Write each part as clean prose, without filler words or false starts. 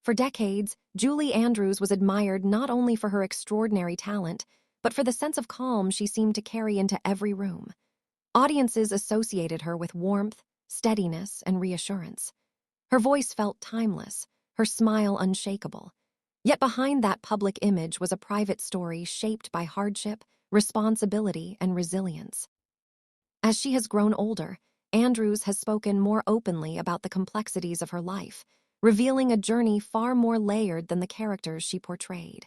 For decades, Julie Andrews was admired not only for her extraordinary talent, but for the sense of calm she seemed to carry into every room. Audiences associated her with warmth, steadiness, and reassurance. Her voice felt timeless, her smile unshakable. Yet behind that public image was a private story shaped by hardship, responsibility, and resilience. As she has grown older, Andrews has spoken more openly about the complexities of her life, revealing a journey far more layered than the characters she portrayed.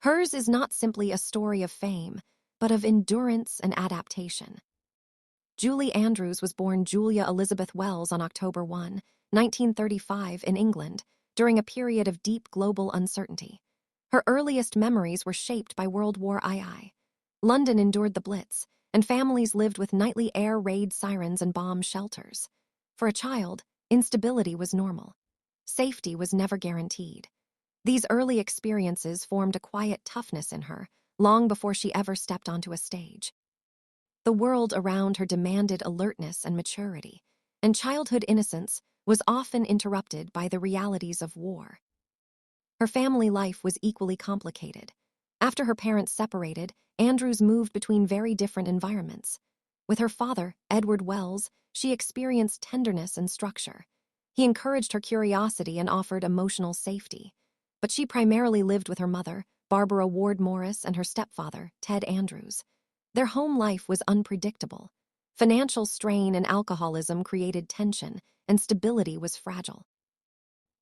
Hers is not simply a story of fame, but of endurance and adaptation. Julie Andrews was born Julia Elizabeth Wells on October 1, 1935, in England, during a period of deep global uncertainty. Her earliest memories were shaped by World War II. London endured the Blitz, and families lived with nightly air raid sirens and bomb shelters. For a child, instability was normal. Safety was never guaranteed. These early experiences formed a quiet toughness in her, long before she ever stepped onto a stage. The world around her demanded alertness and maturity, and childhood innocence was often interrupted by the realities of war. Her family life was equally complicated. After her parents separated, Andrews moved between very different environments. With her father, Edward Wells, she experienced tenderness and structure. He encouraged her curiosity and offered emotional safety. But she primarily lived with her mother, Barbara Ward Morris, and her stepfather, Ted Andrews. Their home life was unpredictable. Financial strain and alcoholism created tension, and stability was fragile.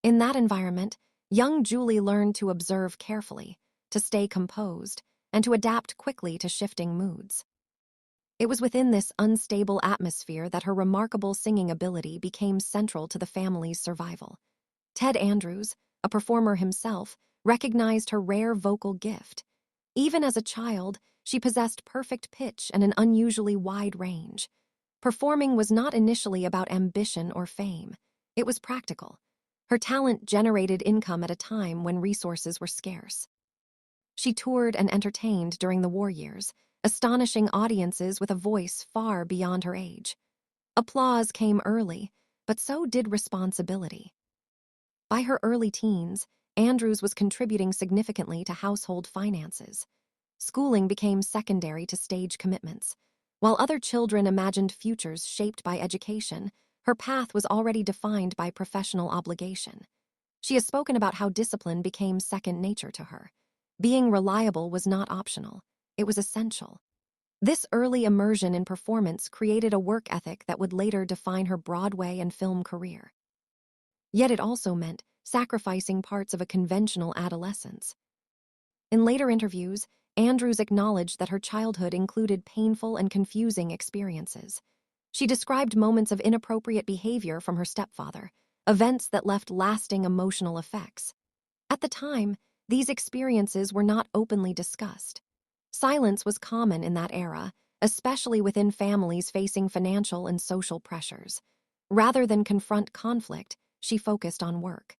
In that environment, young Julie learned to observe carefully, to stay composed, and to adapt quickly to shifting moods. It was within this unstable atmosphere that her remarkable singing ability became central to the family's survival. Ted Andrews, a performer himself, recognized her rare vocal gift. Even as a child, she possessed perfect pitch and an unusually wide range. Performing was not initially about ambition or fame. It was practical. Her talent generated income at a time when resources were scarce. She toured and entertained during the war years, astonishing audiences with a voice far beyond her age. Applause came early, but so did responsibility. By her early teens, Andrews was contributing significantly to household finances. Schooling became secondary to stage commitments. While other children imagined futures shaped by education, her path was already defined by professional obligation. She has spoken about how discipline became second nature to her. Being reliable was not optional, it was essential. This early immersion in performance created a work ethic that would later define her Broadway and film career. Yet it also meant sacrificing parts of a conventional adolescence. In later interviews, Andrews acknowledged that her childhood included painful and confusing experiences. She described moments of inappropriate behavior from her stepfather, events that left lasting emotional effects. At the time, these experiences were not openly discussed. Silence was common in that era, especially within families facing financial and social pressures. Rather than confront conflict, she focused on work.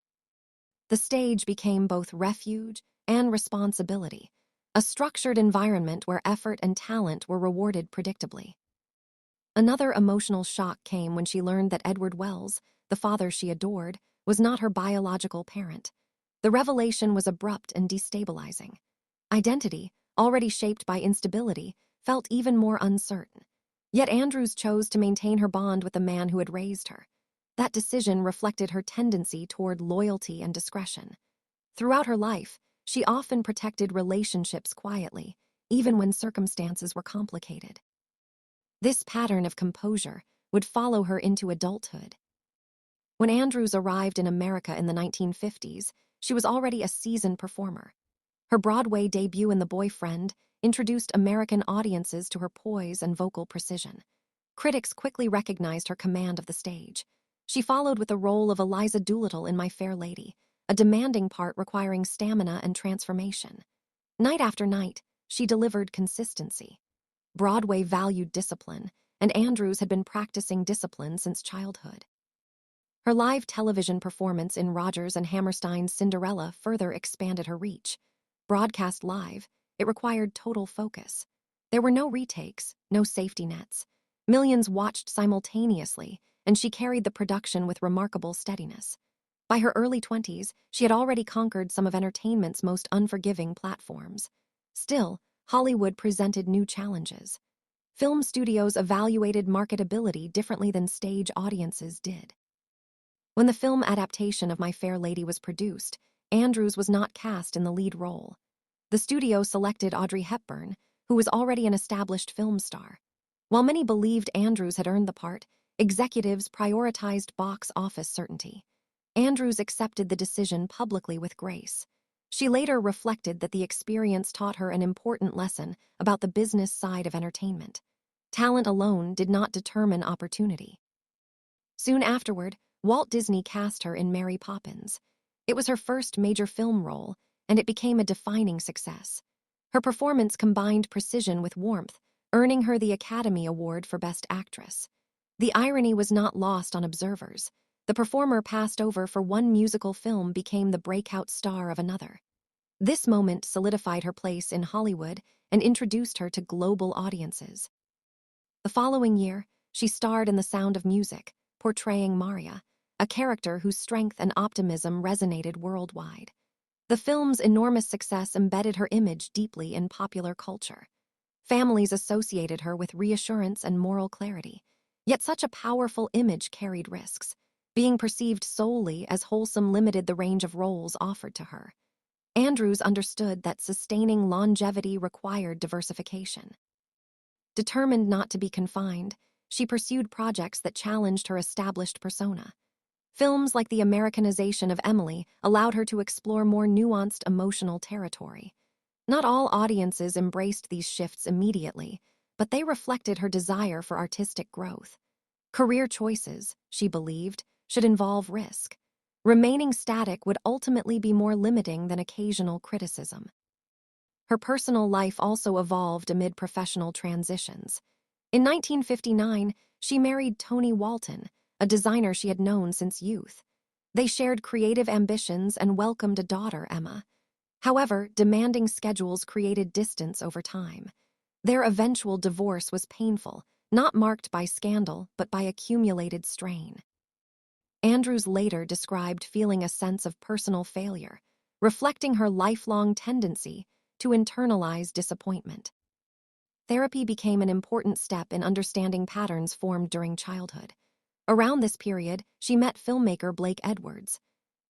The stage became both refuge and responsibility, a structured environment where effort and talent were rewarded predictably. Another emotional shock came when she learned that Edward Wells, the father she adored, was not her biological parent. The revelation was abrupt and destabilizing. Identity, already shaped by instability, felt even more uncertain. Yet Andrews chose to maintain her bond with the man who had raised her. That decision reflected her tendency toward loyalty and discretion. Throughout her life, she often protected relationships quietly, even when circumstances were complicated. This pattern of composure would follow her into adulthood. When Andrews arrived in America in the 1950s, she was already a seasoned performer. Her Broadway debut in The Boyfriend introduced American audiences to her poise and vocal precision. Critics quickly recognized her command of the stage. She followed with the role of Eliza Doolittle in My Fair Lady, a demanding part requiring stamina and transformation. Night after night, she delivered consistency. Broadway valued discipline, and Andrews had been practicing discipline since childhood. Her live television performance in Rodgers and Hammerstein's Cinderella further expanded her reach. Broadcast live, it required total focus. There were no retakes, no safety nets. Millions watched simultaneously, and she carried the production with remarkable steadiness. By her early 20s, she had already conquered some of entertainment's most unforgiving platforms. Still, Hollywood presented new challenges. Film studios evaluated marketability differently than stage audiences did. When the film adaptation of My Fair Lady was produced, Andrews was not cast in the lead role. The studio selected Audrey Hepburn, who was already an established film star. While many believed Andrews had earned the part, executives prioritized box office certainty. Andrews accepted the decision publicly with grace. She later reflected that the experience taught her an important lesson about the business side of entertainment. Talent alone did not determine opportunity. Soon afterward, Walt Disney cast her in Mary Poppins. It was her first major film role, and it became a defining success. Her performance combined precision with warmth, earning her the Academy Award for Best Actress. The irony was not lost on observers. The performer passed over for one musical film became the breakout star of another. This moment solidified her place in Hollywood and introduced her to global audiences. The following year, she starred in The Sound of Music, portraying Maria, a character whose strength and optimism resonated worldwide. The film's enormous success embedded her image deeply in popular culture. Families associated her with reassurance and moral clarity. Yet such a powerful image carried risks. Being perceived solely as wholesome limited the range of roles offered to her. Andrews understood that sustaining longevity required diversification. Determined not to be confined, she pursued projects that challenged her established persona. Films like the Americanization of Emily allowed her to explore more nuanced emotional territory. Not all audiences embraced these shifts immediately, but they reflected her desire for artistic growth. Career choices, she believed, should involve risk. Remaining static would ultimately be more limiting than occasional criticism. Her personal life also evolved amid professional transitions. In 1959, she married Tony Walton, a designer she had known since youth. They shared creative ambitions and welcomed a daughter, Emma. However, demanding schedules created distance over time. Their eventual divorce was painful, not marked by scandal, but by accumulated strain. Andrews later described feeling a sense of personal failure, reflecting her lifelong tendency to internalize disappointment. Therapy became an important step in understanding patterns formed during childhood. Around this period, she met filmmaker Blake Edwards.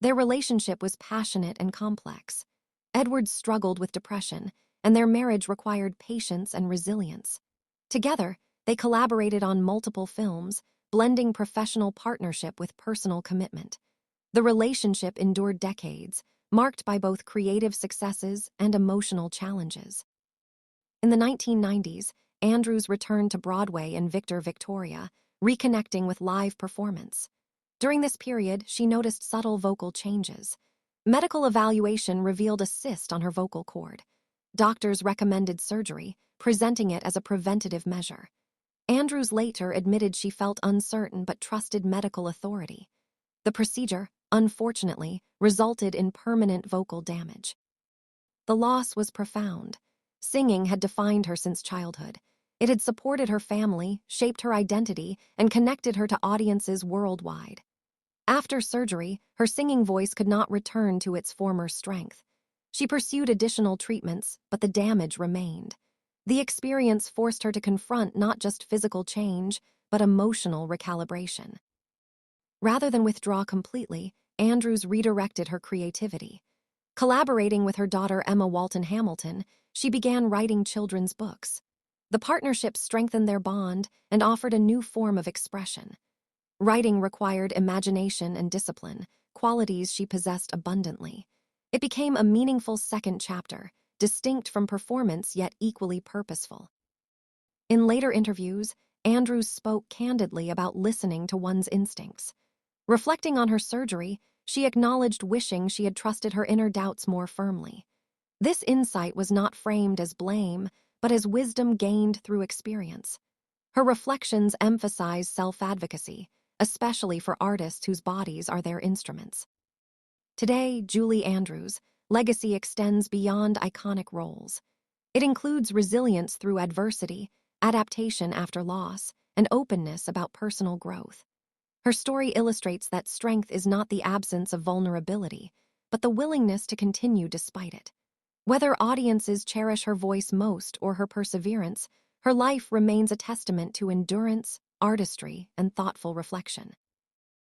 Their relationship was passionate and complex. Edwards struggled with depression, and their marriage required patience and resilience. Together, they collaborated on multiple films, blending professional partnership with personal commitment. The relationship endured decades, marked by both creative successes and emotional challenges. In the 1990s, Andrews returned to Broadway in Victor Victoria, reconnecting with live performance. During this period, she noticed subtle vocal changes. Medical evaluation revealed a cyst on her vocal cord. Doctors recommended surgery, presenting it as a preventative measure. Andrews later admitted she felt uncertain but trusted medical authority. The procedure, unfortunately, resulted in permanent vocal damage. The loss was profound. Singing had defined her since childhood. It had supported her family, shaped her identity, and connected her to audiences worldwide. After surgery, her singing voice could not return to its former strength. She pursued additional treatments, but the damage remained. The experience forced her to confront not just physical change, but emotional recalibration. Rather than withdraw completely, Andrews redirected her creativity. Collaborating with her daughter Emma Walton Hamilton, she began writing children's books. The partnership strengthened their bond and offered a new form of expression. Writing required imagination and discipline, qualities she possessed abundantly. It became a meaningful second chapter, distinct from performance yet equally purposeful. In later interviews, Andrews spoke candidly about listening to one's instincts. Reflecting on her surgery, she acknowledged wishing she had trusted her inner doubts more firmly. This insight was not framed as blame, but as wisdom gained through experience. Her reflections emphasize self-advocacy, especially for artists whose bodies are their instruments. Today, Julie Andrews' legacy extends beyond iconic roles. It includes resilience through adversity, adaptation after loss, and openness about personal growth. Her story illustrates that strength is not the absence of vulnerability, but the willingness to continue despite it. Whether audiences cherish her voice most or her perseverance, her life remains a testament to endurance, artistry, and thoughtful reflection.